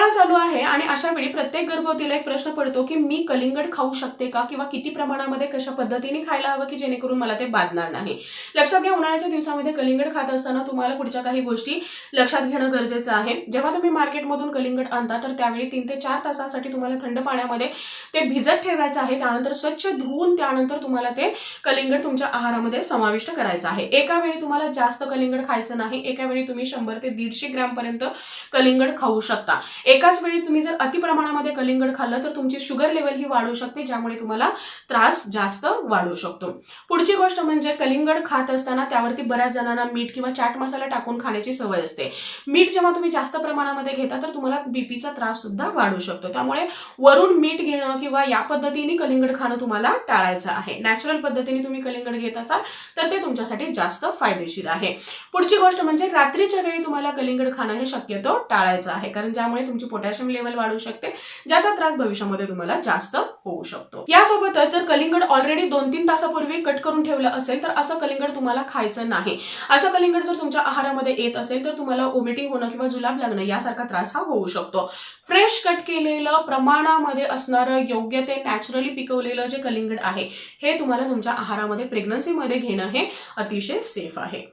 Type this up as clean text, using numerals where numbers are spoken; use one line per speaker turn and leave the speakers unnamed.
हिवाळा चालू आहे आणि अशा वेळी प्रत्येक गर्भवतीला एक प्रश्न पडतो की मी कलिंगड खाऊ शकते का, किंवा किती प्रमाणामध्ये कशा पद्धतीने खायला हवं की जेणेकरून मला ते बाधणार नाही. लक्षात घ्या, उन्हाळ्याच्या दिवसामध्ये कलिंगड खात असताना तुम्हाला पुढच्या काही गोष्टी लक्षात घेणं गरजेचं आहे. जेव्हा तुम्ही मार्केटमधून कलिंगड आणता तर त्यावेळी 3 ते 4 तासासाठी तुम्हाला थंड पाण्यामध्ये ते भिजत ठेवायचं आहे. त्यानंतर स्वच्छ धुवून त्यानंतर तुम्हाला ते कलिंगड तुमच्या आहारामध्ये समाविष्ट करायचं आहे. एका वेळी तुम्हाला जास्त कलिंगड खायचं नाही. एका वेळी तुम्ही 100 ते 150 ग्रॅम पर्यंत कलिंगड खाऊ शकता. एकाच वेळी तुम्ही जर अति प्रमाणामध्ये कलिंगड खाल्लं तर तुमची शुगर लेवल ही वाढू शकते, ज्यामुळे तुम्हाला त्रास जास्त वाढू शकतो. पुढची गोष्ट म्हणजे कलिंगड खात असताना त्यावरती बऱ्याच जणांना मीठ किंवा चाट मसाला टाकून खाण्याची सवय असते. मीठ जेव्हा तुम्ही जास्त प्रमाणामध्ये घेता तर तुम्हाला बीपीचा त्रास सुद्धा वाढू शकतो. त्यामुळे वरून मीठ घेणं किंवा या पद्धतीने कलिंगड खाणं तुम्हाला टाळायचं आहे. नॅचरल पद्धतीने तुम्ही कलिंगड घेत असाल तर ते तुमच्यासाठी जास्त फायदेशीर आहे. पुढची गोष्ट म्हणजे रात्रीच्या वेळी तुम्हाला कलिंगड खाणं हे शक्यतो टाळायचं आहे, कारण ज्यामुळे तुमची पोटॅशियम लेवल वाढू शकते, ज्याचा त्रास भविष्यामध्ये तुम्हाला जास्त होऊ शकतो. यासोबतच जर कलिंगड ऑलरेडी 2-3 तासापूर्वी कट करून ठेवलं असेल तर असं कलिंगड तुम्हाला खायचं नाही. असं कलिंगड जर तुमच्या आहारामध्ये येत असेल तर तुम्हाला वॉमिटिंग होणं किंवा जुलाब लागणं यासारखा त्रास हा होऊ शकतो. फ्रेश कट केलेलं, प्रमाणामध्ये असणारं, योग्य ते नॅचरली पिकवलेलं जे कलिंगड आहे हे तुम्हाला तुमच्या आहारामध्ये प्रेग्नन्सीमध्ये घेणं हे अतिशय सेफ आहे.